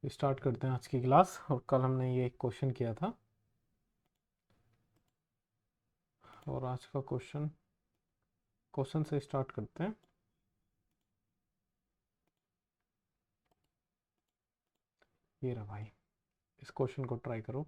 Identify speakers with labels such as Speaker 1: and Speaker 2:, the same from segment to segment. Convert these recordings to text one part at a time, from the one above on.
Speaker 1: Start करते हैं आज की क्लास। और कल हमने ये क्वेश्चन किया था और आज का क्वेश्चन से स्टार्ट करते हैं। ये रहा भाई, इस क्वेश्चन को ट्राई करो।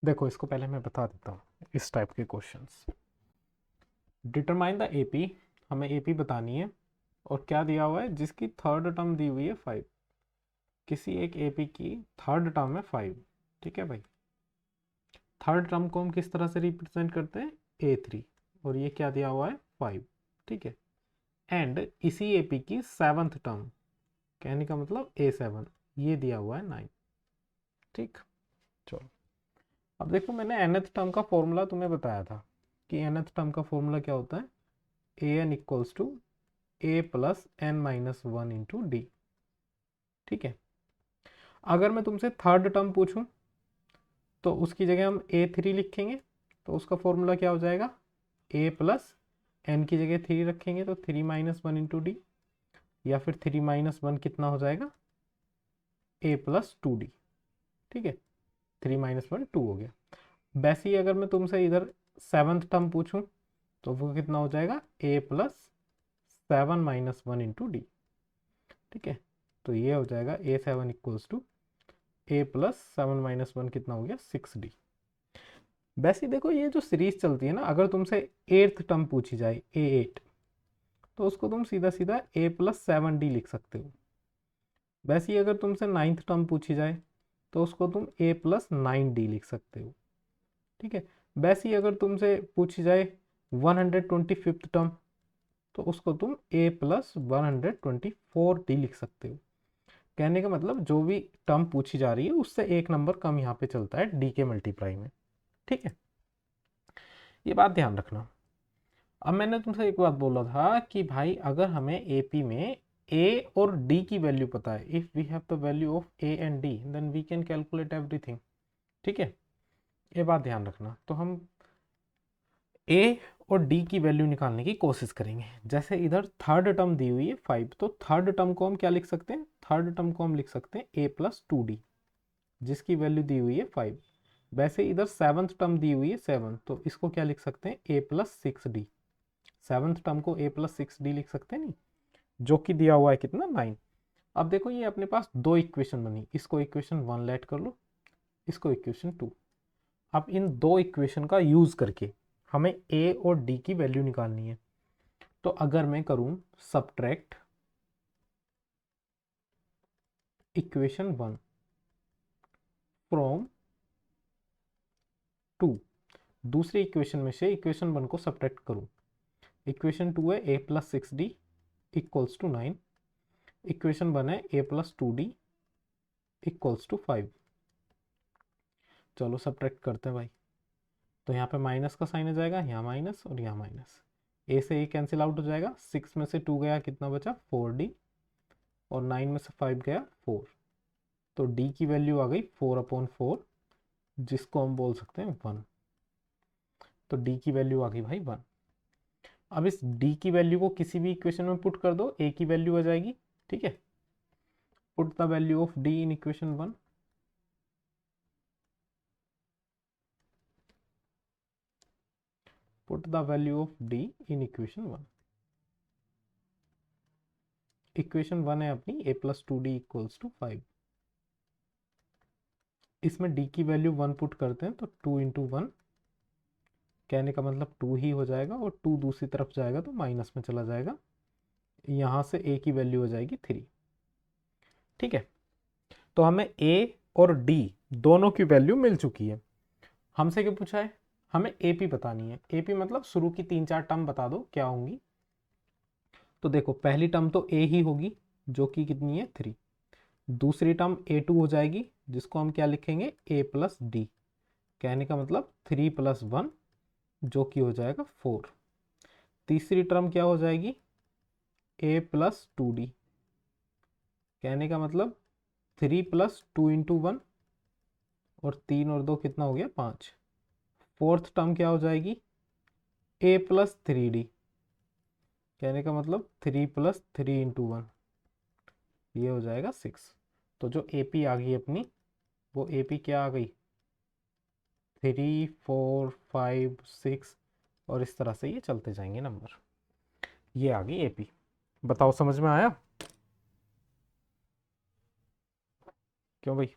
Speaker 1: देखो, इसको पहले मैं बता देता हूँ इस टाइप के क्वेश्चंस। डिटरमाइन द एपी, हमें एपी बतानी है और क्या दिया हुआ है, जिसकी थर्ड टर्म दी हुई है 5। किसी एक एपी की थर्ड टर्म है 5। ठीक है भाई, थर्ड टर्म को हम किस तरह से रिप्रेजेंट करते हैं, A3, और ये क्या दिया हुआ है 5। ठीक है, एंड इसी एपी की सेवंथ टर्म, कहने का मतलब A7, ये दिया हुआ है 9। ठीक, चलो अब देखो, मैंने nth टर्म का फॉर्मूला तुम्हें बताया था कि nth टर्म का फॉर्मूला क्या होता है, an equals to a plus n minus 1 into d. ठीक है, अगर मैं तुमसे थर्ड टर्म पूछूं तो उसकी जगह हम A3 लिखेंगे, तो उसका फॉर्मूला क्या हो जाएगा, a प्लस n की जगह 3 रखेंगे तो 3 माइनस 1 इंटू डी, या फिर 3 माइनस 1 कितना हो जाएगा, a प्लस 2d। ठीक है, 3 माइनस 1 2 हो गया। वैसे ही अगर मैं तुमसे इधर सेवंथ टर्म पूछूं तो वो कितना हो जाएगा, a plus 7 minus 1 into d. ठीक है, तो ये हो जाएगा A7 equals to a plus 7 minus 1 कितना हो गया, 6d। वैसे ही देखो, ये जो सीरीज चलती है ना, अगर तुमसे एट्थ टर्म पूछी जाए A8, तो उसको तुम सीधा सीधा a प्लस 7d लिख सकते हो। वैसे ही अगर तुमसे नाइन्थ टर्म पूछी जाए तो उसको तुम a प्लस 9d लिख सकते हो। ठीक है, वैसे ही अगर तुमसे पूछी जाए 125th टर्म, तो उसको तुम a प्लस 124d लिख सकते हो। कहने का मतलब जो भी टर्म पूछी जा रही है उससे एक नंबर कम यहाँ पे चलता है डी के मल्टीप्लाई में। ठीक है, ये बात ध्यान रखना। अब मैंने तुमसे एक बात बोला था कि भाई अगर हमें एपी में ए और डी की वैल्यू पता है, if we have the value of a and d then we can calculate everything. ठीक है, ये बात ध्यान रखना। तो हम ए और डी की वैल्यू निकालने की कोशिश करेंगे। जैसे इधर थर्ड टर्म दी हुई है 5, तो थर्ड टर्म को हम क्या लिख सकते हैं, थर्ड टर्म को हम लिख सकते हैं ए प्लस 2d, जिसकी वैल्यू दी हुई है 5। वैसे इधर सेवंथ टर्म दी हुई है 7, तो इसको क्या लिख सकते हैं, ए प्लस 6d। सेवंथ टर्म को ए प्लस 6d लिख सकते हैं, नहीं, जो कि दिया हुआ है कितना, 9। अब देखो, ये अपने पास दो इक्वेशन बनी, इसको इक्वेशन 1 लेट कर लो, इसको इक्वेशन 2। अब इन दो इक्वेशन का यूज करके हमें ए और डी की वैल्यू निकालनी है। तो अगर मैं करूं सब्ट्रैक्ट इक्वेशन 1 फ्रॉम 2, दूसरी इक्वेशन में से इक्वेशन 1 को सब्ट्रैक्ट करूं, इक्वेशन 2 है a plus 6d equals to 9, equation 1 है a plus 2d equals to 5। चलो सब्ट्रैक्ट करते हैं भाई। तो यहाँ पे माइनस का साइन आ जाएगा, यहाँ माइनस और यहाँ माइनस, a से a कैंसिल आउट हो जाएगा, 6 में से 2 गया, कितना बचा 4d, और 9 में से 5 गया 4। तो d की वैल्यू आ गई 4/4, जिसको हम बोल सकते हैं 1। तो d की वैल्यू आ गई भाई 1। अब इस d की वैल्यू को किसी भी इक्वेशन में पुट कर दो, a की वैल्यू आ जाएगी। ठीक है, put the value of d in equation 1। Put the value of d in equation 1। Equation 1 है अपनी a plus 2d equals to 5। इसमें d की वैल्यू 1 पुट करते हैं तो 2 इंटू 1, कहने का मतलब 2 ही हो जाएगा, और 2 दूसरी तरफ जाएगा तो माइनस में चला जाएगा, यहाँ से a की वैल्यू हो जाएगी 3। ठीक है, तो हमें a और d दोनों की वैल्यू मिल चुकी है। हमसे क्या पूछा है, हमें AP बतानी है। AP मतलब शुरू की 3-4 टर्म बता दो क्या होंगी। तो देखो, पहली टर्म तो a ही होगी, जो कि कितनी है 3। दूसरी टर्म a2 हो जाएगी, जिसको हम क्या लिखेंगे a प्लस डी। कहने का मतलब 3 प्लस 1 जो कि हो जाएगा 4। तीसरी टर्म क्या हो जाएगी a प्लस 2d। कहने का मतलब 3 प्लस 2 इंटू 1, और 3 और 2 कितना हो गया 5। फोर्थ टर्म क्या हो जाएगी a प्लस 3d। कहने का मतलब 3 प्लस 3 इंटू 1, ये हो जाएगा 6। तो जो AP आ गई अपनी, वो AP क्या आ गई 3 4 5 6, और इस तरह से ये चलते जाएंगे नंबर। ये आ गई AP। बताओ समझ में आया? क्यों भाई,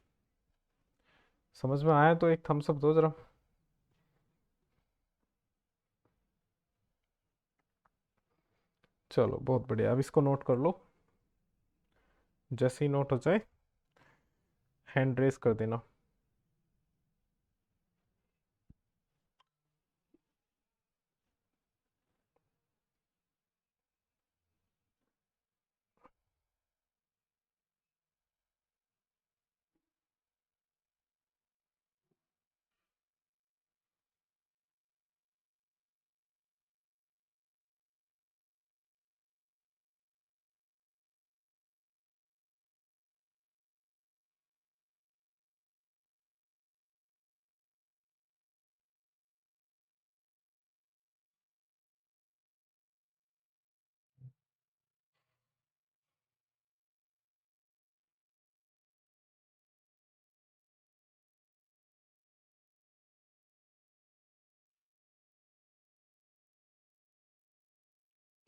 Speaker 1: समझ में आया तो एक थम्स अप दो जरा। चलो बहुत बढ़िया, अब इसको नोट कर लो। जैसे ही नोट हो जाए हैंड रेस कर देना।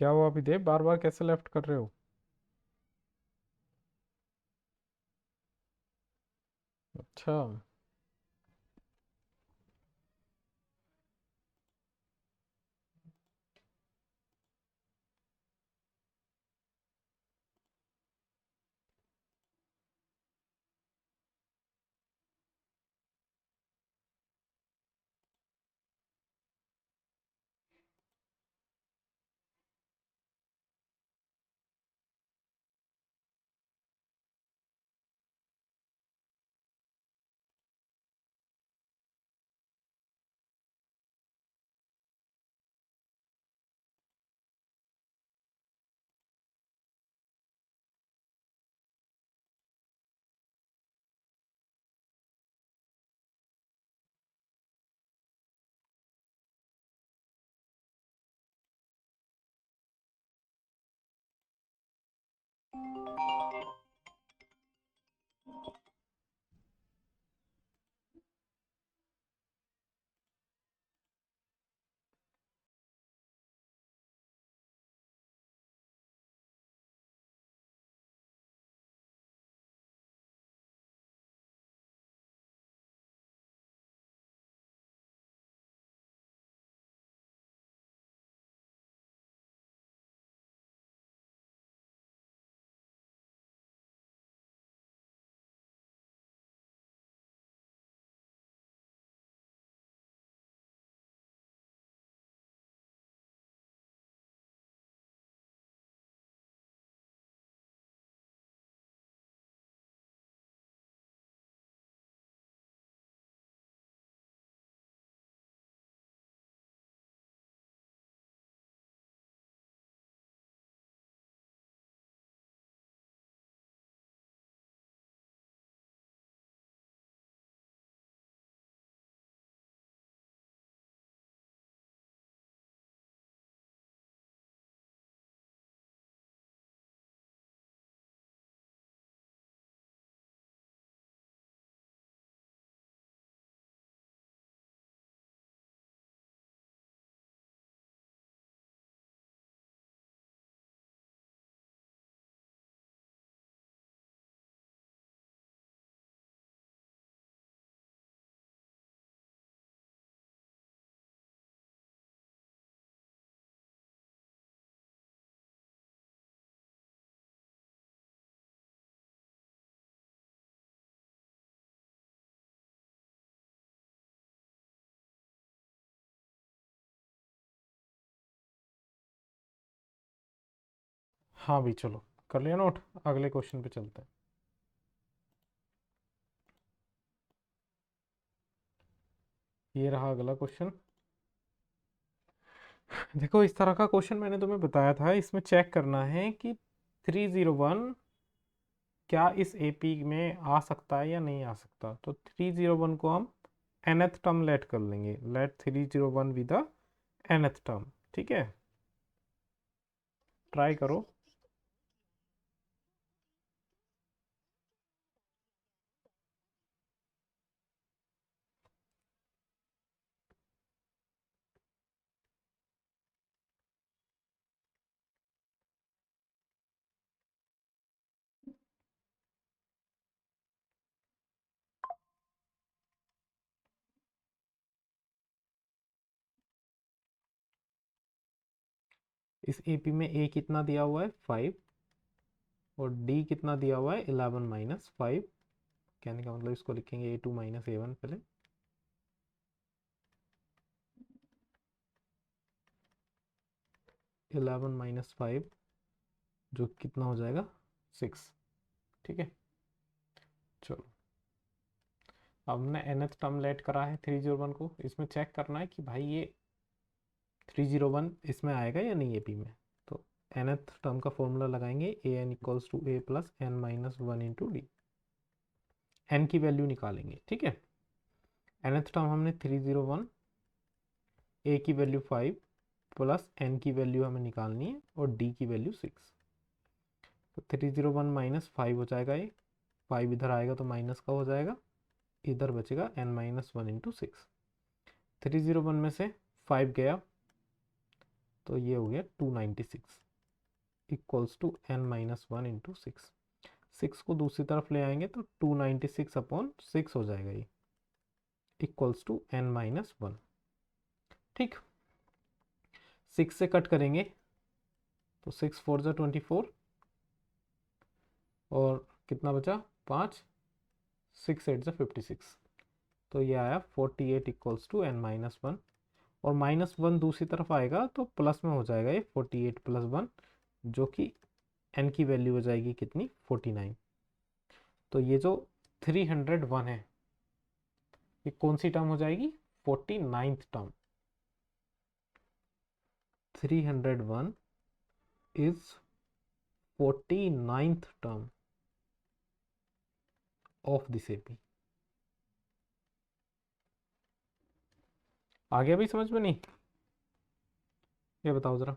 Speaker 1: क्या हुआ अभी देव, बार बार कैसे लेफ्ट कर रहे हो? अच्छा। हाँ भाई चलो कर लिया नोट, अगले क्वेश्चन पे चलते हैं। ये रहा अगला क्वेश्चन। देखो इस तरह का क्वेश्चन मैंने तुम्हें बताया था, इसमें चेक करना है कि 301 क्या इस एपी में आ सकता है या नहीं आ सकता। तो 301 को हम nth टर्म लेट कर लेंगे, let 301 with the nth term. ठीक है, ट्राई करो। इस एपी में ए कितना दिया हुआ है 5 और डी कितना दिया हुआ है 11 - 5। कहने का मतलब इसको लिखेंगे A2 - A1 पहले। (11 - 5) जो कितना हो जाएगा 6। ठीक है, चलो अब हमने nth टर्म लेट करा है 301 को। इसमें चेक करना है कि भाई ये 301 इसमें आएगा या नहीं एपी में। तो nth टर्म का फॉर्मूला लगाएंगे, an = a + n - 1 × d। n की वैल्यू निकालेंगे। ठीक है, nth टर्म हमने 301, a की वैल्यू 5 प्लस n की वैल्यू हमें निकालनी है और d की वैल्यू 6। तो 301 - 5 हो जाएगा, ये 5 इधर आएगा तो माइनस का हो जाएगा, इधर बचेगा n - 1 × 6। 301 में से 5 गया तो ये हो गया 296 = n - 1 × 6। 6 को दूसरी तरफ ले आएंगे तो 296/6 हो जाएगा, ये = n - 1। ठीक, 6 से कट करेंगे तो 6 4 × 24 और कितना बचा 5, 6 8 × 56। तो ये आया 48 = n - 1। और -1 दूसरी तरफ आएगा तो प्लस में हो जाएगा ये 48 + 1, जो कि n की वैल्यू हो जाएगी कितनी 49। तो ये जो 301 है ये कौन सी टर्म हो जाएगी 49th term. 301 is 49th term of this AP। आ गया भाई समझ में नहीं, ये बताओ जरा।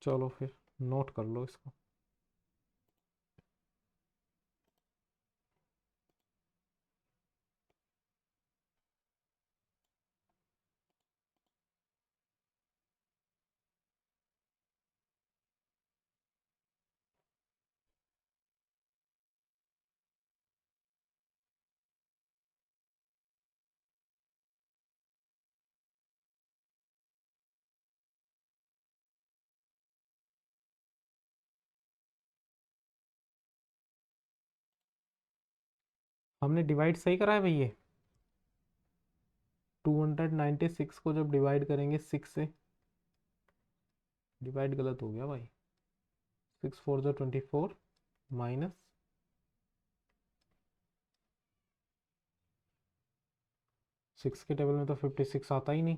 Speaker 1: चलो फिर नोट कर लो इसको। हमने डिवाइड सही करा है भाई, ये 296 को जब डिवाइड करेंगे 6 से, डिवाइड गलत हो गया भाई। 6 4 × 24 माइनस 6 के टेबल में तो 56 आता ही नहीं।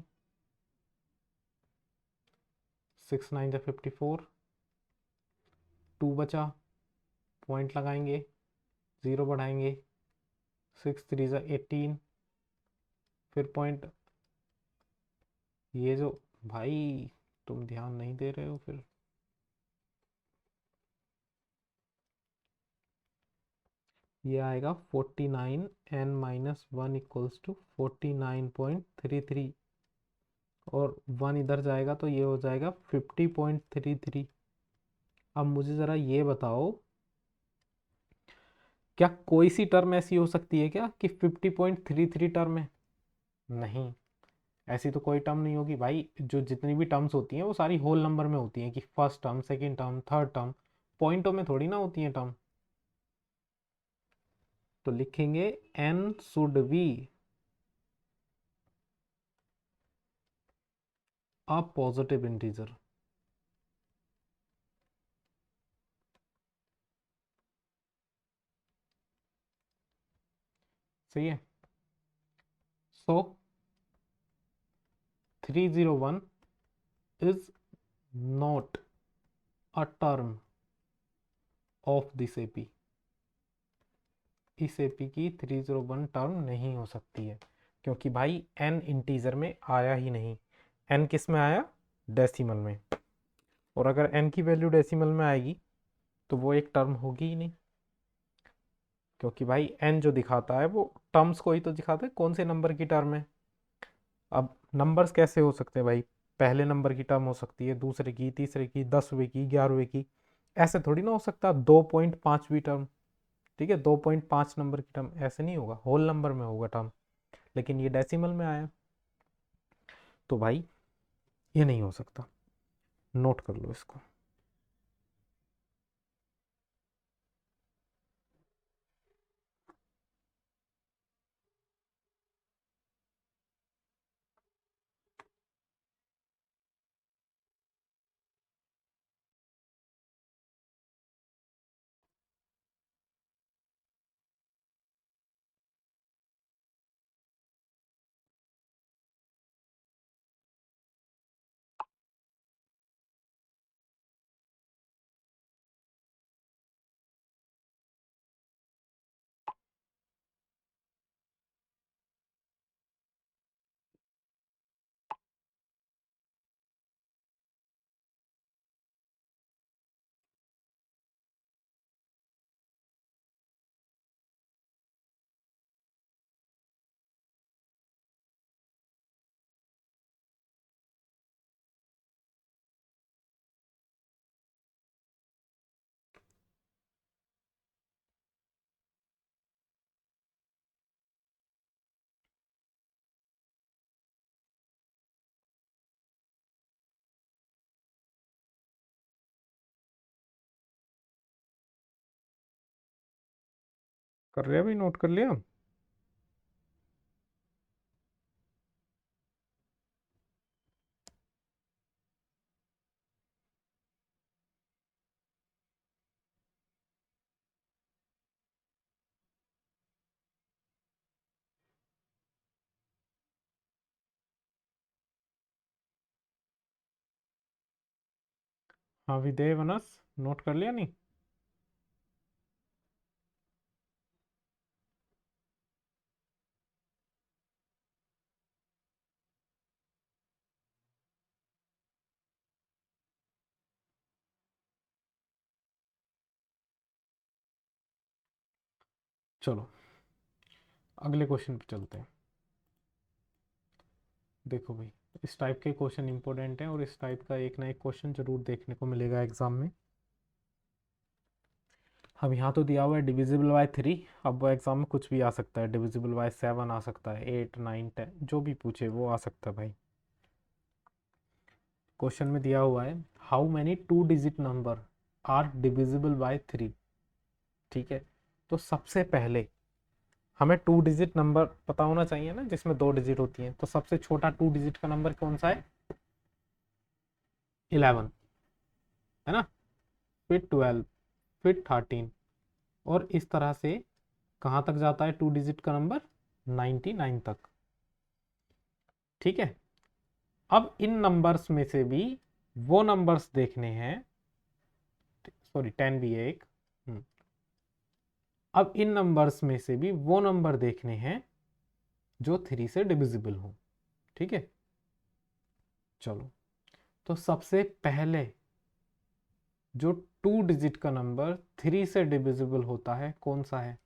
Speaker 1: 6 9 × 54, 2 बचा, पॉइंट लगाएंगे, 0 बढ़ाएंगे, 6 3 × 18, फिर पॉइंट। ये जो भाई तुम ध्यान नहीं दे रहे हो फिर। ये आएगा 49 n - 1 = 49.33 और 1 इधर जाएगा तो ये हो जाएगा 50.33। अब मुझे ज़रा ये बताओ, क्या कोई सी टर्म ऐसी हो सकती है क्या कि 50.33 टर्म है? नहीं, ऐसी तो कोई टर्म नहीं होगी भाई। जो जितनी भी टर्म्स होती हैं वो सारी होल नंबर में होती हैं, कि first term, second term, third term, पॉइंटों में थोड़ी ना होती हैं टर्म। तो लिखेंगे n should be a positive integer. सही है। So 301 is not a term of this AP. इस एपी की 301 टर्म नहीं हो सकती है, क्योंकि भाई n इंटीजर में आया ही नहीं। n किस में आया? डेसिमल में। और अगर n की वैल्यू डेसिमल में आएगी तो वो एक टर्म होगी ही नहीं, क्योंकि भाई n जो दिखाता है वो टर्म्स को ही तो दिखाता है, कौन से नंबर की टर्म है। अब नंबर्स कैसे हो सकते हैं भाई? पहले नंबर की टर्म हो सकती है, दूसरे की, तीसरे की, 10वें की, 11वें की। ऐसे थोड़ी ना हो सकता 2.5वीं टर्म। ठीक है, 2.5 नंबर की टर्म ऐसे नहीं होगा, होल नंबर में होगा टर्म। लेकिन ये डेसिमल में आया, तो भाई ये नहीं हो सकता। नोट कर लो इसको। कर लिया भाई? नोट कर लिया? हाँ विदय वनस, नोट कर लिया नहीं? चलो अगले क्वेश्चन पे चलते हैं। देखो भाई, इस टाइप के क्वेश्चन इंपॉर्टेंट है और इस टाइप का एक ना एक क्वेश्चन जरूर देखने को मिलेगा एग्जाम में। अब यहाँ तो दिया हुआ है डिविजिबल बाय 3। अब वो एग्जाम में कुछ भी आ सकता है, डिविजिबल बाय 7 आ सकता है, 8, 9, 10, जो भी पूछे वो आ सकता है भाई। क्वेश्चन में दिया हुआ है how many 2 digit number are divisible by 3। ठीक है, तो सबसे पहले हमें 2 डिजिट नंबर पता होना चाहिए ना, जिसमें 2 डिजिट होती हैं। तो सबसे छोटा 2 डिजिट का नंबर कौन सा है? 11, है ना? फिर 12, फिर 13, और इस तरह से कहाँ तक जाता है 2 डिजिट का नंबर? 99 तक। ठीक है, अब इन नंबर्स में से भी वो नंबर्स देखने हैं, सॉरी 10 भी है एक। अब इन नंबर्स में से भी वो नंबर देखने हैं जो 3 से डिविजिबल हो। ठीक है, चलो तो सबसे पहले जो 2 डिजिट का नंबर 3 से डिविजिबल होता है कौन सा है?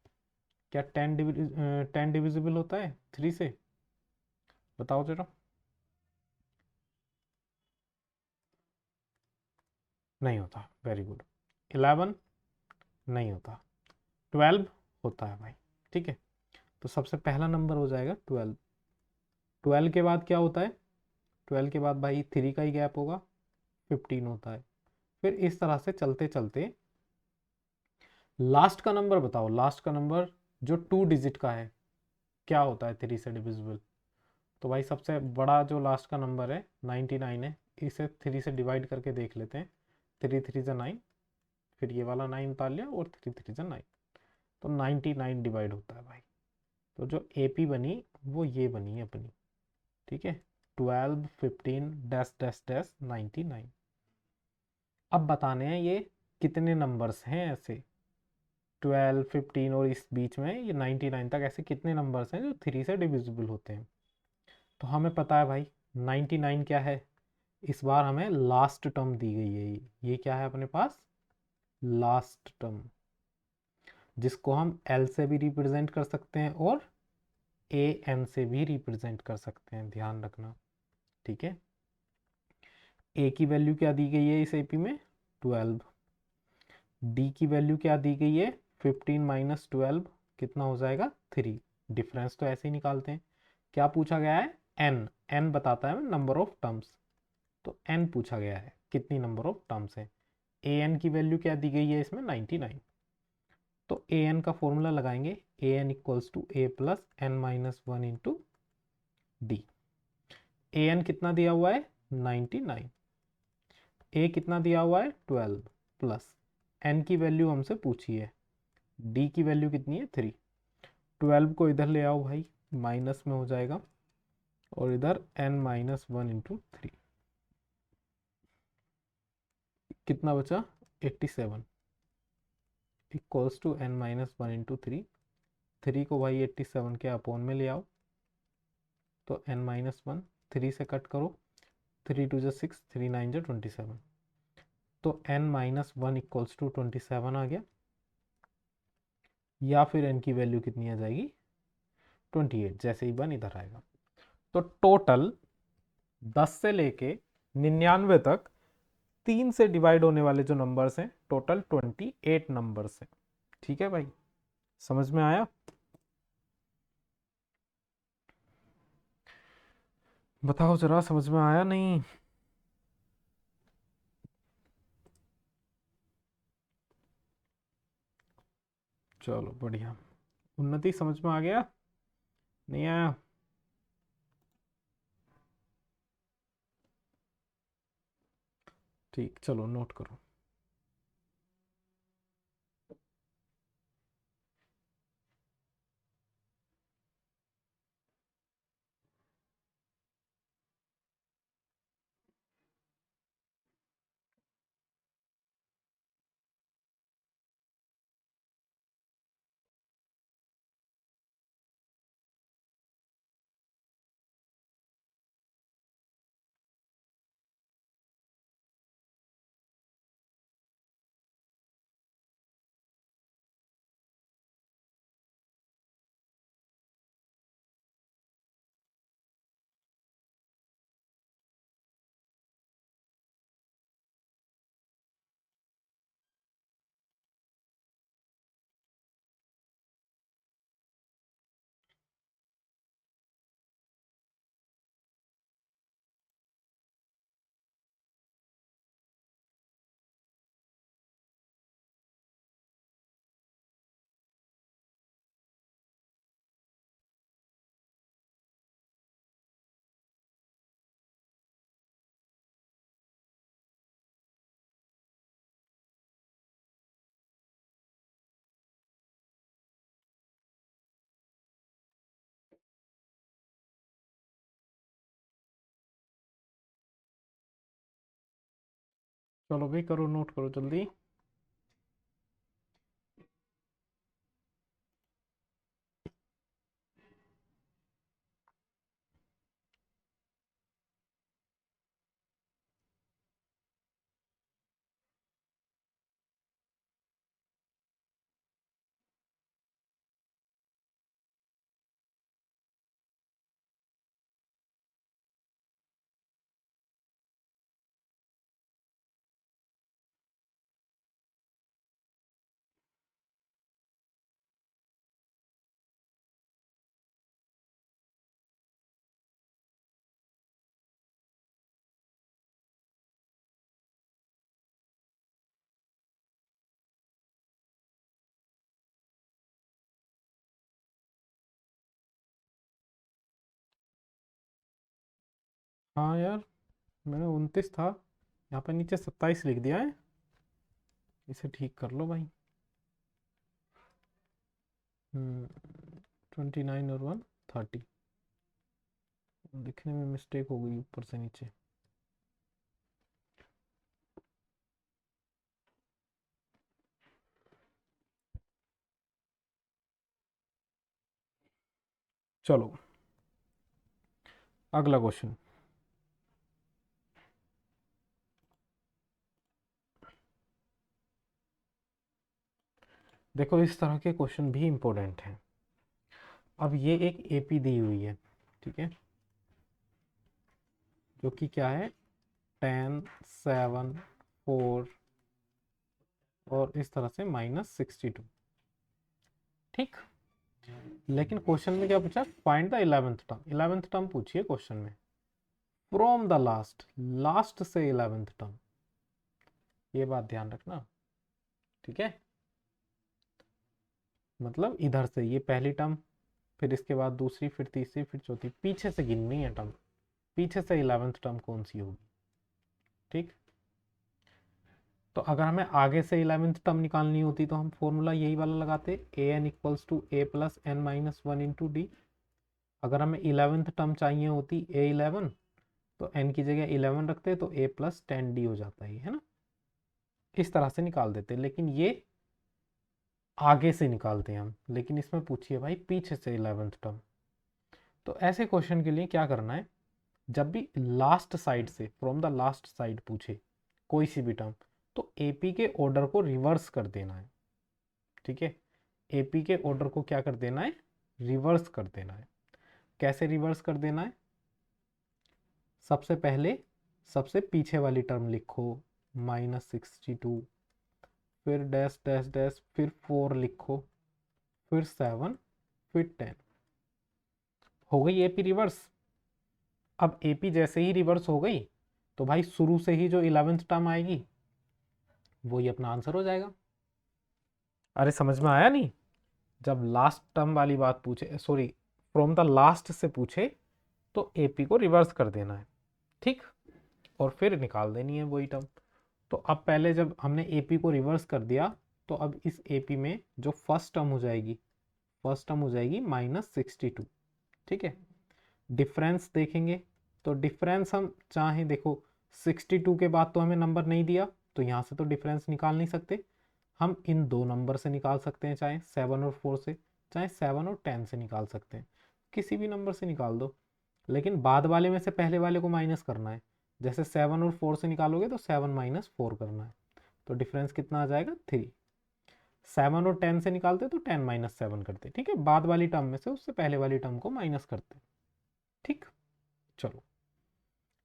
Speaker 1: क्या 10 डिविजिबल होता है 3 से? बताओ जरा। नहीं होता, वेरी गुड। 11 नहीं होता, 12 होता है भाई। ठीक है, तो सबसे पहला नंबर हो जाएगा 12। 12 के बाद क्या होता है? 12 के बाद भाई 3 का ही गैप होगा, 15 होता है। फिर इस तरह से चलते चलते लास्ट का नंबर बताओ, लास्ट का नंबर जो 2 डिजिट का है क्या होता है 3 से डिविजिबल? तो भाई सबसे बड़ा जो लास्ट का नंबर है 99 है, इसे 3 से डिवाइड करके देख लेते हैं। 3 3 जा 9, फिर ये वाला 9 उतार लिया और 3 3 जा 9, तो 99 डिवाइड होता है भाई। तो जो AP बनी वो ये बनी है अपनी, ठीक है, 12 15 डैश डैश डैश 99। अब बताने हैं ये कितने नंबर्स हैं ऐसे 12 15 और इस बीच में ये 99 तक ऐसे कितने नंबर्स हैं जो 3 से डिविजिबल होते हैं। तो हमें पता है भाई 99 क्या है, इस बार हमें लास्ट टर्म दी गई है। ये क्या है अपने पास, लास्ट टर्म, जिसको हम L से भी रिप्रेजेंट कर सकते हैं और AN से भी रिप्रेजेंट कर सकते हैं, ध्यान रखना, ठीक है। A की वैल्यू क्या दी गई है इस AP में 12, D की वैल्यू क्या दी गई है 15 माइनस 12 कितना हो जाएगा 3। डिफरेंस तो ऐसे ही निकालते हैं। क्या पूछा गया है, N, N बताता है नंबर ऑफ टर्म्स, तो N पूछा गया है कितनी नंबर ऑफ टर्म्स है। AN की वैल्यू क्या दी गई है इसमें 99, तो AN का फॉर्मूला लगाएंगे, AN equals to A plus N minus 1 into d. AN कितना दिया हुआ है 99, A कितना दिया हुआ है 12 प्लस N की वैल्यू हमसे पूछी है, D की वैल्यू कितनी है 3। 12 को इधर ले आओ भाई, माइनस में हो जाएगा, और इधर N माइनस 1 इंटू 3 कितना बचा 87 equals to N minus 1 into 3। 3 को भाई 87 के अपोन में ले आओ, तो N माइनस 1, 3 से कट करो, 3 टू जो 6, 3 9 जो 27, तो N माइनस 1 इक्वल्स टू 27 आ गया, या फिर N की वैल्यू कितनी आ जाएगी 28, जैसे ही 1 इधर आएगा। तो टोटल 10 से लेके 99 तक 3 से डिवाइड होने वाले जो नंबर्स हैं टोटल 28 नंबर्स हैं, ठीक है भाई, समझ में आया? बताओ जरा, समझ में आया नहीं? चलो बढ़िया। उन्नति समझ में आ गया, नहीं आया? ठीक, चलो नोट करो। चलो भाई करो, नोट करो जल्दी। हाँ यार, मैंने 29 था, यहाँ पे नीचे 27 लिख दिया है। इसे ठीक कर लो भाई। 29 और 1 30। लिखने में मिस्टेक हो गई ऊपर से नीचे। चलो अगला क्वेश्चन। देखो इस तरह के क्वेश्चन भी इम्पोर्टेंट हैं। अब ये एक एपी दी हुई है, ठीक है, जो कि क्या है, 10 7 4 और इस तरह से -62। ठीक, लेकिन क्वेश्चन में क्या पूछा, find the 11th term. 11th term पूछिए क्वेश्चन में, फ्रॉम द लास्ट, लास्ट से 11th टर्म, ये बात ध्यान रखना, ठीक है। मतलब इधर से ये पहली टर्म, फिर इसके बाद दूसरी, फिर तीसरी, फिर चौथी, पीछे से गिननी है टर्म, पीछे से 11th टर्म कौन सी होगी। ठीक, तो अगर हमें आगे से 11th टर्म निकालनी होती तो हम फॉर्मूला यही वाला लगाते, A N equals to A plus N minus one into D. अगर हमें 11th टर्म चाहिए होती ए 11, तो एन की जगह 11 रखते तो ए प्लस 10 डी हो जाता है ना। इस तरह से निकाल देते, लेकिन ये आगे से निकालते हैं हम, लेकिन इसमें पूछिए भाई पीछे से 11th टर्म। तो ऐसे क्वेश्चन के लिए क्या करना है, जब भी लास्ट साइड से, फ्रॉम द लास्ट साइड पूछे कोई सी भी टर्म, तो एपी के ऑर्डर को रिवर्स कर देना है। ठीक है, एपी के ऑर्डर को क्या कर देना है, रिवर्स कर देना है। कैसे रिवर्स कर देना है, सबसे पहले सबसे पीछे वाली टर्म लिखो -62, फिर डैश डैश डैश, फिर 4 लिखो, फिर 7, फिर 10। हो गई एपी रिवर्स। अब एपी जैसे ही रिवर्स हो गई, तो भाई शुरू से ही जो 11th टर्म आएगी वही अपना आंसर हो जाएगा। अरे समझ में आया नहीं, जब लास्ट टर्म वाली बात पूछे, सॉरी, फ्रॉम द लास्ट से पूछे, तो एपी को रिवर्स कर देना है। ठीक, और फिर निकाल देनी है वही टर्म। तो अब पहले जब हमने एपी को रिवर्स कर दिया, तो अब इस एपी में जो फर्स्ट टर्म हो जाएगी, फर्स्ट टर्म हो जाएगी -62। ठीक है, डिफरेंस देखेंगे, तो डिफरेंस हम चाहे देखो, 62 के बाद तो हमें नंबर नहीं दिया, तो यहाँ से तो डिफरेंस निकाल नहीं सकते। हम इन दो नंबर से निकाल सकते हैं, चाहे 7 और 4 से, चाहे 7 और 10 से निकाल सकते हैं, किसी भी नंबर से निकाल दो। लेकिन बाद वाले में से पहले वाले को माइनस करना है। जैसे 7 और 4 से निकालोगे तो 7 - 4 करना है, तो डिफरेंस कितना आ जाएगा, 3। 7 और 10 से निकालते तो 10 - 7 करते। ठीक है, बाद वाली टर्म में से उससे पहले वाली टर्म को माइनस करते। ठीक, चलो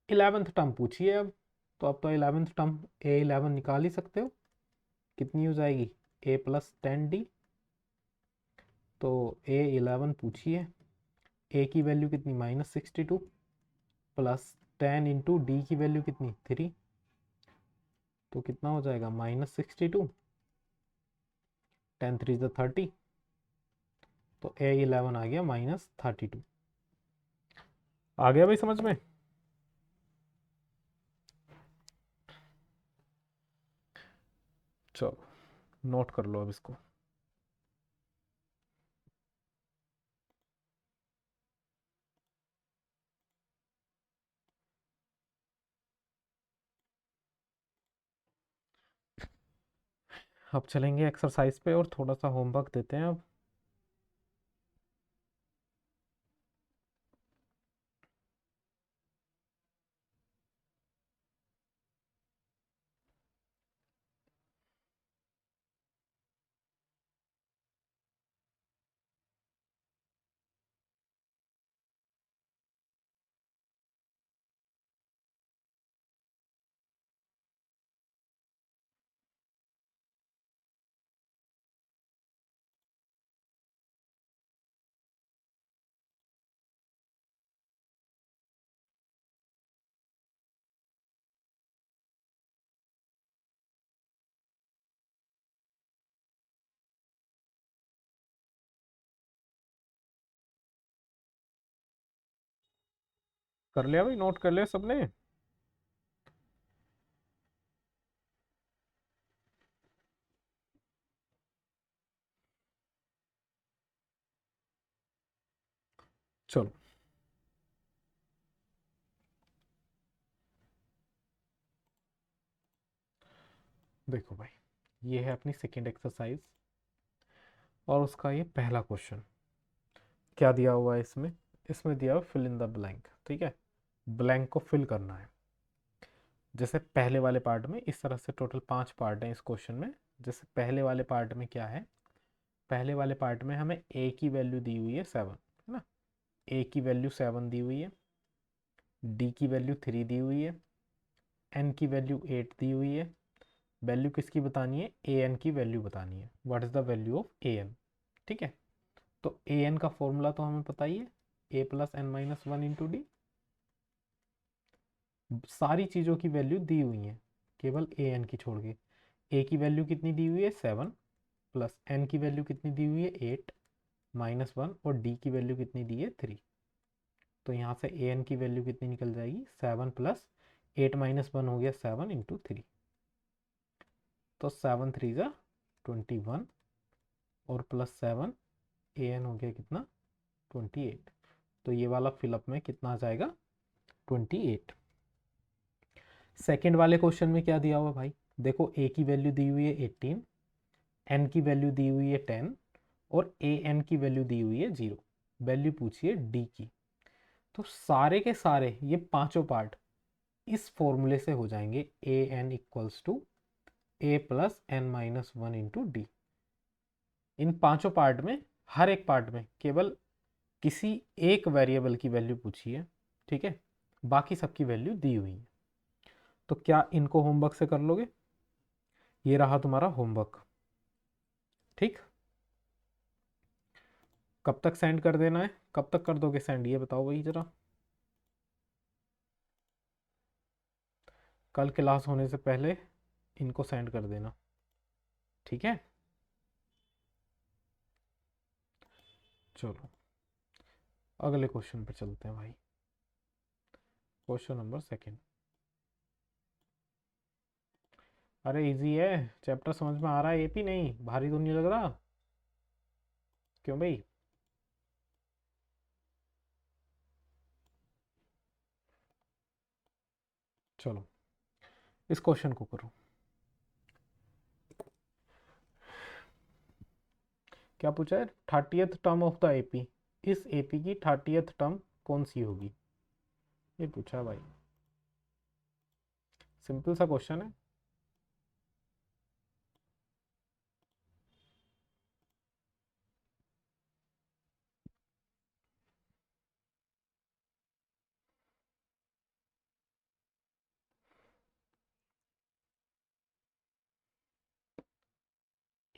Speaker 1: 11th टर्म पूछिए अब। तो अब तो 11th टर्म A11 निकाल ही सकते हो, कितनी हो जाएगी, A प्लस 10D। तो A11 पूछिए, A की वैल्यू कितनी, -62, प्लस 10 इंटू डी की वैल्यू कितनी, 3, तो कितना हो जाएगा, -62, 10 3 30, तो A11 आ गया -32। आ गया भाई समझ में। चलो नोट कर लो अब इसको। अब चलेंगे एक्सरसाइज पे और थोड़ा सा होमवर्क देते हैं अब। कर लिया भाई, नोट कर लिया सबने? चलो देखो भाई, ये है अपनी सेकेंड एक्सरसाइज और उसका ये पहला क्वेश्चन। क्या दिया हुआ है इसमें? इसमें दिया हुआ फिल इन द ब्लैंक। ठीक है, ब्लैंक को फिल करना है। जैसे पहले वाले पार्ट में इस तरह से टोटल 5 पार्ट हैं इस क्वेश्चन में। जैसे पहले वाले पार्ट में क्या है, पहले वाले पार्ट में हमें ए की वैल्यू दी हुई है 7, है ना। ए की वैल्यू 7 दी हुई है, डी की वैल्यू 3 दी हुई है, एन की वैल्यू 8 दी हुई है। वैल्यू किसकी बतानी है? ए एन की वैल्यू बतानी है। What is the value of a n? ठीक है, तो ए एन का फॉर्मूला तो हमें पता ही है, A plus N minus one into D. सारी चीज़ों की वैल्यू दी हुई है, केवल ए एन की छोड़ के। ए की वैल्यू कितनी दी हुई है? 7, प्लस एन की वैल्यू कितनी दी हुई है? 8 माइनस वन, और डी की वैल्यू कितनी दी है? 3। तो यहाँ से ए एन की वैल्यू कितनी निकल जाएगी? 7 प्लस 8 माइनस वन हो गया 7 इंटू 3। तो 7 3 ज़ा 21, और प्लस 7, ए एन हो गया कितना? 28। तो ये वाला फिलअप में कितना आ जाएगा? 28। सेकेंड वाले क्वेश्चन में क्या दिया हुआ भाई? देखो, ए की वैल्यू दी हुई है 18, एन की वैल्यू दी हुई है 10, और ए एन की वैल्यू दी हुई है 0। वैल्यू पूछिए डी की। तो सारे के सारे ये पांचों पार्ट इस फॉर्मूले से हो जाएंगे, a N equals to A plus N minus one into d. इन पांचों पार्ट में, हर एक पार्ट में केवल किसी एक वेरिएबल की वैल्यू पूछी है। ठीक है, बाकी सबकी वैल्यू दी हुई है। तो क्या इनको होमवर्क से कर लोगे? ये रहा तुम्हारा होमवर्क। ठीक, कब तक सेंड कर देना है? कब तक कर दोगे सेंड, ये बताओ भाई जरा। कल क्लास होने से पहले इनको सेंड कर देना, ठीक है। चलो अगले क्वेश्चन पे चलते हैं भाई। Question number second. अरे इजी है, चैप्टर समझ में आ रहा है। एपी नहीं, भारी तो नहीं लग रहा? क्यों भाई? चलो इस क्वेश्चन को करो। क्या पूछा है? 30th term of the AP. इस एपी की 30th टर्म कौन सी होगी, ये पूछा है भाई। सिंपल सा क्वेश्चन है।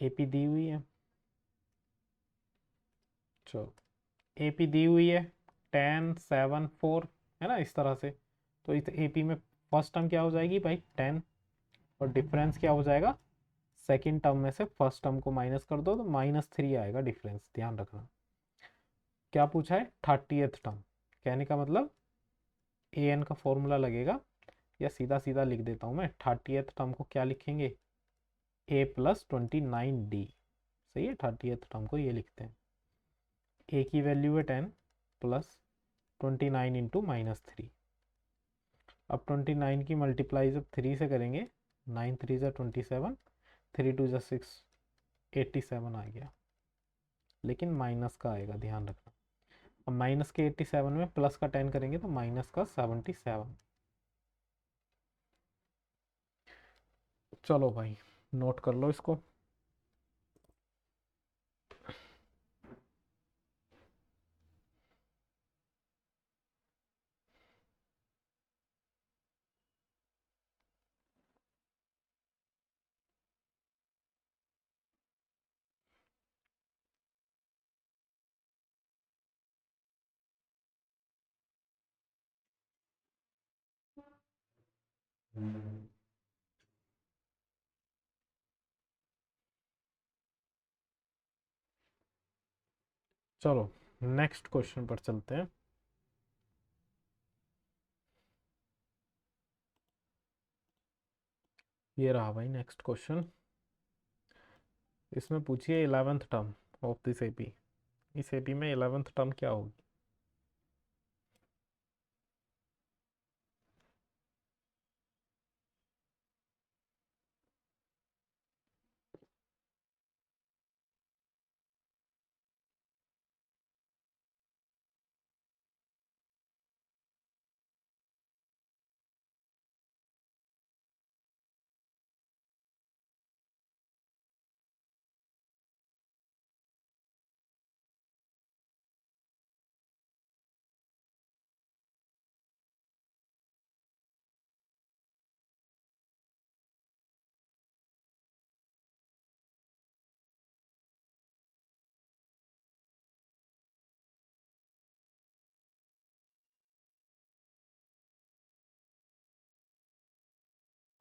Speaker 1: एपी दी हुई है। चलो, एपी दी हुई है 10 7 4, है ना, इस तरह से। तो इस एपी में फर्स्ट टर्म क्या हो जाएगी भाई? 10, और डिफरेंस क्या हो जाएगा? सेकेंड टर्म में से फर्स्ट टर्म को माइनस कर दो तो -3 आएगा डिफरेंस, ध्यान रखना। क्या पूछा है? 30th term. कहने का मतलब ए एन का फॉर्मूला लगेगा, या सीधा सीधा लिख देता हूँ मैं। 30th टर्म को क्या लिखेंगे? ए प्लस 29 डी। सही है, 30th टर्म को ये लिखते हैं। ए की वैल्यू है 10, प्लस 29 इंटू -3। अब 29 की मल्टीप्लाई जब 3 से करेंगे, 9 3 ज़ा 27, 3 2 ज़ा 6, 87 आ गया। लेकिन माइनस का आएगा, ध्यान रखना। अब माइनस के 87 में प्लस का 10 करेंगे तो माइनस का 77। चलो भाई नोट कर लो इसको। चलो नेक्स्ट क्वेश्चन पर चलते हैं। ये रहा भाई नेक्स्ट क्वेश्चन। इसमें पूछिए 11th term of this AP. इस एपी में 11th टर्म क्या होगी?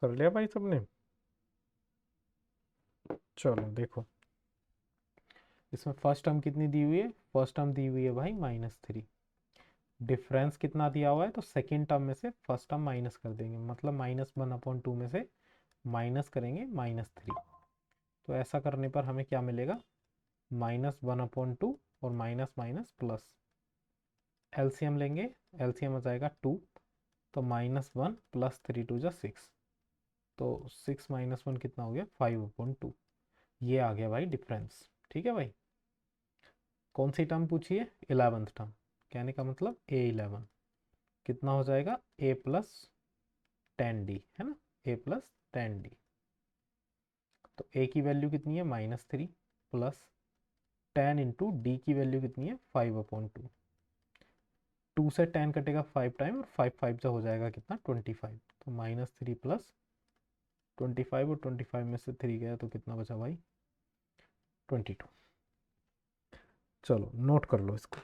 Speaker 1: कर लिया भाई सबने? चलो देखो, इसमें फर्स्ट टर्म कितनी दी हुई है? फर्स्ट टर्म दी हुई है भाई -3। डिफरेंस कितना दिया हुआ है? तो सेकेंड टर्म में से फर्स्ट टर्म माइनस कर देंगे, मतलब -1/2 में से माइनस करेंगे -3। तो ऐसा करने पर हमें क्या मिलेगा? -1/2 और माइनस माइनस प्लस। एलसीएम लेंगे, एलसीएम हो जाएगा 2। तो -1 + 3 2 जा 6। तो 6 - 1 कितना हो गया? 5/2। ये आ गया भाई डिफरेंस। ठीक है भाई। कौन सी टर्म पूछी है? 11th term. कहने का मतलब A11 कितना हो जाएगा? A + 10D है ना, A + 10D। तो A की वैल्यू कितनी है? -3 प्लस 10 इंटू डी की वैल्यू कितनी है? 5/2। 2 से 10 कटेगा 5 टाइम, और 5 5 से हो जाएगा कितना? 25। तो -3 + 25, और 25 में से 3 गया तो कितना बचा भाई? 22। चलो नोट कर लो इसको।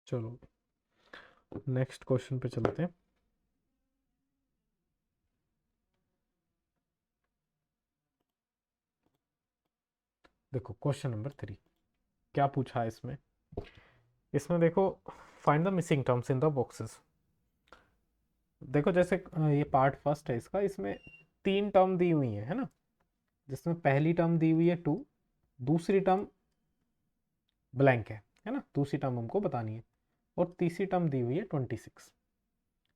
Speaker 1: चलो नेक्स्ट क्वेश्चन पे चलते हैं। देखो क्वेश्चन नंबर 3 क्या पूछा है इसमें। इसमें देखो, find the missing terms in the boxes. देखो जैसे ये पार्ट फर्स्ट है इसका, इसमें 3 टर्म दी हुई है ना, जिसमें पहली टर्म दी हुई है 2, दूसरी टर्म ब्लैंक है ना, दूसरी टर्म हमको बतानी है, और तीसरी टर्म दी हुई है 26।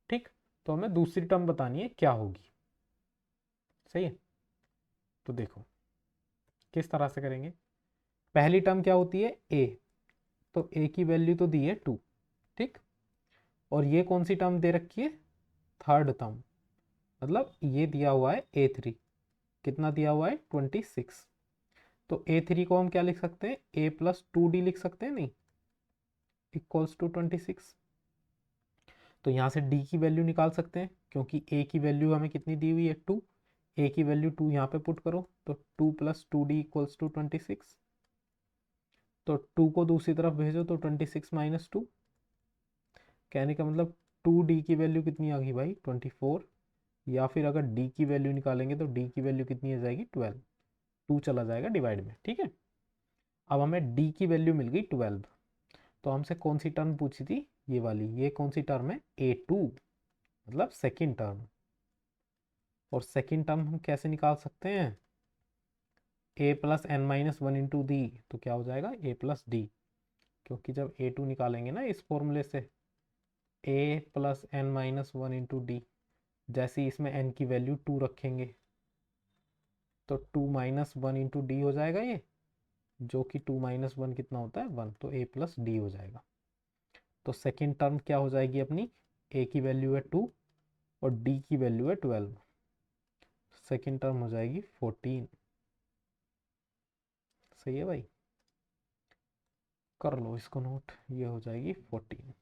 Speaker 1: ठीक, तो हमें दूसरी टर्म बतानी है क्या होगी। सही है। तो देखो किस तरह से करेंगे। पहली टर्म क्या होती है? ए। तो ए की वैल्यू तो दी है 2। ठीक, और ये कौन सी टर्म दे रखी है? Third term. मतलब ये दिया हुआ है A3। कितना दिया हुआ है? 26। तो A3 को हम क्या लिख सकते हैं? A + 2D लिख सकते हैं, नहीं, इक्वल्स टू 26। तो यहाँ से D की वैल्यू निकाल सकते हैं, क्योंकि A की वैल्यू हमें कितनी दी हुई है? 2। A की वैल्यू 2 यहाँ पे पुट करो, तो 2 + 2D इक्वल्स टू 26। तो 2 को दूसरी तरफ भेजो तो 26 - 2। कहने का मतलब 2D की वैल्यू कितनी आ गई भाई? 24। या फिर अगर D की वैल्यू निकालेंगे तो D की वैल्यू कितनी आ जाएगी? 12। 2 चला जाएगा डिवाइड में। ठीक है, अब हमें D की वैल्यू मिल गई 12। तो हमसे कौन सी टर्म पूछी थी? ये वाली। ये कौन सी टर्म है? A2, मतलब सेकेंड टर्म। और सेकेंड टर्म हम कैसे निकाल सकते हैं? A + n - 1 into D. तो क्या हो जाएगा? A + D। क्योंकि जब A2 निकालेंगे ना इस फॉर्मूले से, A + n - 1 इंटू डी, जैसे ही इसमें n की वैल्यू 2 रखेंगे तो 2 - 1 इंटू डी हो जाएगा ये, जो कि 2 - 1 कितना होता है? 1। तो A + D हो जाएगा। तो सेकेंड टर्म क्या हो जाएगी अपनी? A की वैल्यू है 2 और D की वैल्यू है 12। सेकेंड टर्म हो जाएगी 14। सही है भाई, कर लो इसको नोट, ये हो जाएगी 14।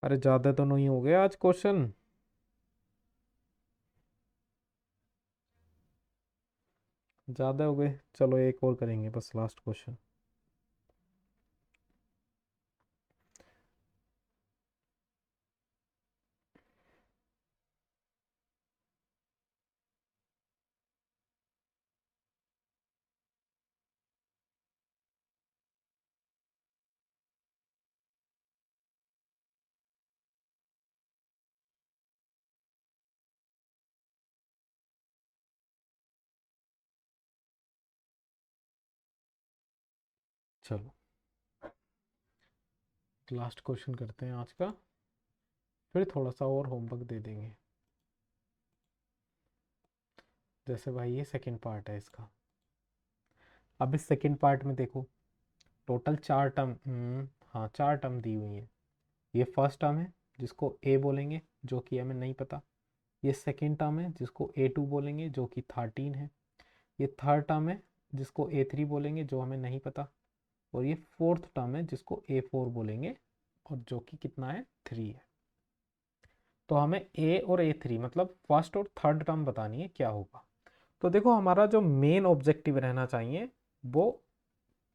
Speaker 1: अरे ज़्यादा तो नहीं हो गया आज क्वेश्चन? ज़्यादा हो गए, चलो एक और करेंगे बस, लास्ट क्वेश्चन। चलो लास्ट क्वेश्चन करते हैं आज का, फिर थोड़ा सा और होमवर्क दे देंगे। जैसे भाई ये सेकंड पार्ट है इसका, अब इस सेकंड पार्ट में देखो टोटल 4 टर्म, हाँ 4 टर्म दी हुई हैं। ये फर्स्ट टर्म है जिसको ए बोलेंगे, जो कि हमें नहीं पता। ये सेकंड टर्म है जिसको A2 बोलेंगे, जो कि 13 है। ये थर्ड टर्म है जिसको A3 बोलेंगे, जो हमें नहीं पता। और ये फोर्थ टर्म है जिसको A4 बोलेंगे, और जो कि कितना है, 3 है। तो हमें A और A3 मतलब फर्स्ट और थर्ड टर्म बतानी है क्या होगा। तो देखो हमारा जो मेन ऑब्जेक्टिव रहना चाहिए वो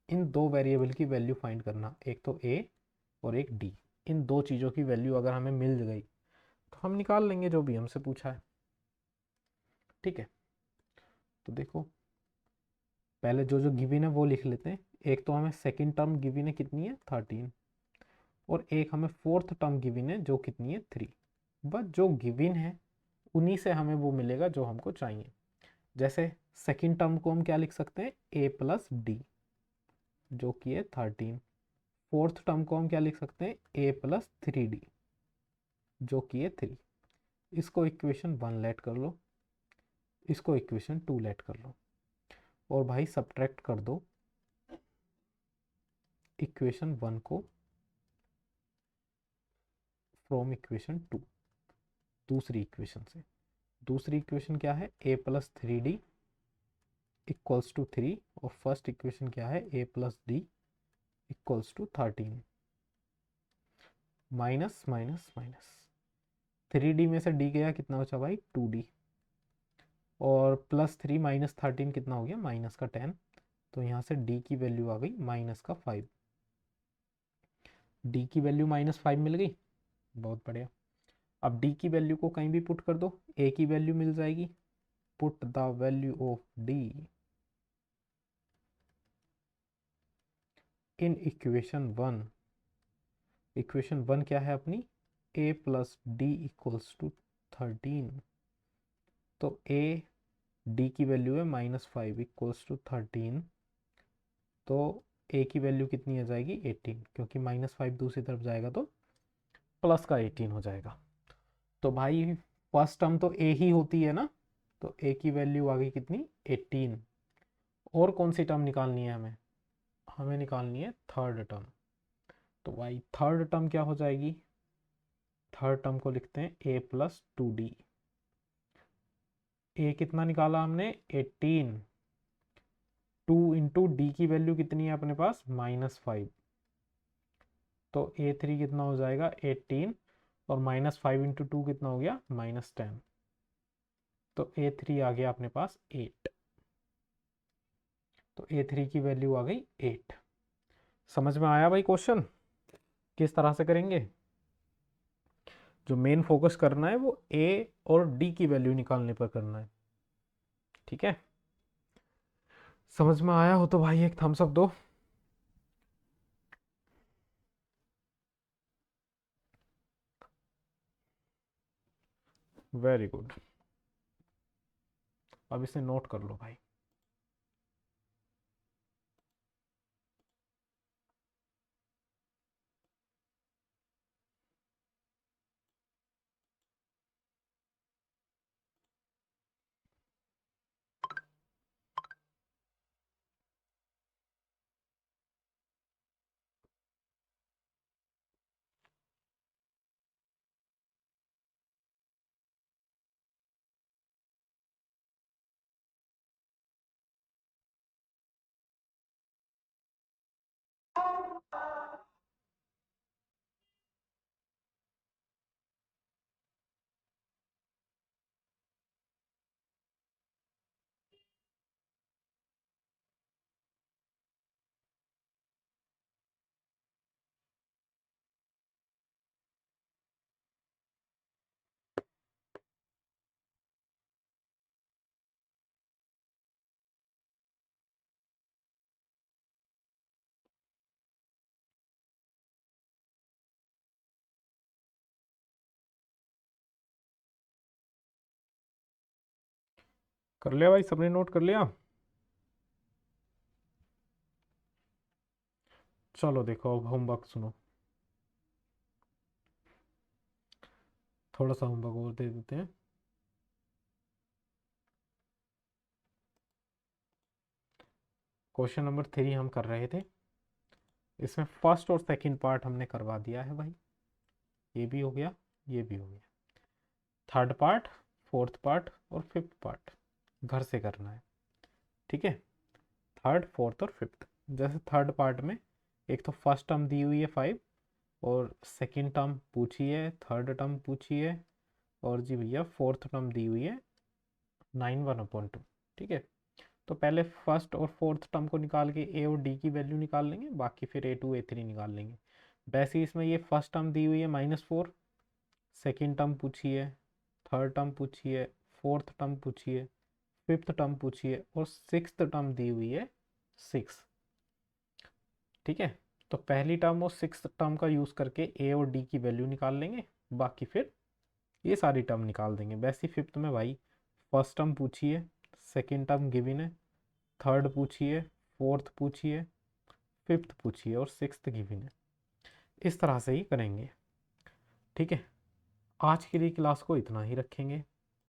Speaker 1: इन दो वेरिएबल की वैल्यू फाइंड करना, एक तो A और एक D। इन दो चीज़ों की वैल्यू अगर हमें मिल गई तो हम निकाल लेंगे जो भी हमसे पूछा है। ठीक है, तो देखो पहले जो जो गिवन है वो लिख लेते हैं। एक तो हमें सेकंड टर्म गिवन है, कितनी है, 13। और एक हमें फोर्थ टर्म गिवन है जो कितनी है, 3। बस जो गिवन है उन्हीं से हमें वो मिलेगा जो हमको चाहिए। जैसे सेकंड टर्म को हम क्या लिख सकते हैं, A+D, जो कि है 13। फोर्थ टर्म को हम क्या लिख सकते हैं, A+3D, जो कि है 3। इसको इक्वेशन 1 लेट कर लो, इसको इक्वेशन 2 लेट कर लो, और भाई सब्ट्रैक्ट कर दो इक्वेशन 1 को फ्रॉम इक्वेशन 2, दूसरी इक्वेशन से। दूसरी इक्वेशन क्या है, A+3D इक्वल्स टू 3, और फर्स्ट इक्वेशन क्या है, A+D equals to 13। Minus minus minus, 3D में से D गया, कितना बचा भाई, 2D। और +3 -13 कितना हो गया, -10। तो यहाँ से D की वैल्यू आ गई -5। D की वैल्यू -5 मिल गई, बहुत बढ़िया। अब D की वैल्यू को कहीं भी पुट कर दो, A की वैल्यू मिल जाएगी। Put the value of D in equation 1। Equation 1 क्या है अपनी, A+D इक्वल्स टू 13। तो D की वैल्यू है -5 इक्वल्स टू 13। तो A की वैल्यू कितनी आ जाएगी, 18, क्योंकि -5 दूसरी तरफ जाएगा तो प्लस का 18 हो जाएगा। तो भाई फर्स्ट टर्म तो A ही होती है ना, तो A की वैल्यू आ गई कितनी, 18। और कौन सी टर्म निकालनी है हमें, हमें निकालनी है थर्ड टर्म। तो भाई थर्ड टर्म क्या हो जाएगी, थर्ड टर्म को लिखते हैं A+2D। A कितना निकाला हमने, 18। 2 इंटू डी की वैल्यू कितनी है अपने पास, -5। तो A3 कितना हो जाएगा 18 और -5 इंटू 2 कितना हो गया -10। तो A3 आ गया अपने पास 8। तो A3 की वैल्यू आ गई 8। समझ में आया भाई क्वेश्चन किस तरह से करेंगे? जो मेन फोकस करना है वो A और D की वैल्यू निकालने पर करना है। ठीक है, समझ में आया हो तो भाई एक थम्स अप दो। वेरी गुड, अब इसे नोट कर लो भाई। कर लिया भाई, सबने नोट कर लिया? चलो देखो अब होमवर्क सुनो, थोड़ा सा होमवर्क और दे देते हैं। क्वेश्चन नंबर 3 हम कर रहे थे, इसमें फर्स्ट और सेकंड पार्ट हमने करवा दिया है भाई। ये भी हो गया, ये भी हो गया। थर्ड पार्ट, फोर्थ पार्ट और फिफ्थ पार्ट घर से करना है। ठीक है, थर्ड फोर्थ और फिफ्थ। जैसे थर्ड पार्ट में एक तो फर्स्ट टर्म दी हुई है 5 और सेकंड टर्म पूछी है, थर्ड टर्म पूछी है और जी भैया फोर्थ टर्म दी हुई है 9 1/2। ठीक है, तो पहले फर्स्ट और फोर्थ टर्म को निकाल के ए और डी की वैल्यू निकाल लेंगे, बाकी फिर A2 A3 निकाल लेंगे। वैसे ही इसमें ये फर्स्ट टर्म दी हुई है -4, सेकेंड टर्म पूछी है, थर्ड टर्म पूछी है, फोर्थ टर्म पूछी है, फिफ्थ टर्म पूछी है और सिक्स्थ टर्म दी हुई है 6। ठीक है, तो पहली टर्म और सिक्स्थ टर्म का यूज़ करके ए और डी की वैल्यू निकाल लेंगे, बाकी फिर ये सारी टर्म निकाल देंगे। वैसे ही फिफ्थ में भाई फर्स्ट टर्म पूछी है, सेकेंड टर्म गिवन है, थर्ड पूछी है, फोर्थ पूछी है, फिफ्थ पूछी है और सिक्स्थ गिवन है। इस तरह से ही करेंगे। ठीक है, आज के लिए क्लास को इतना ही रखेंगे।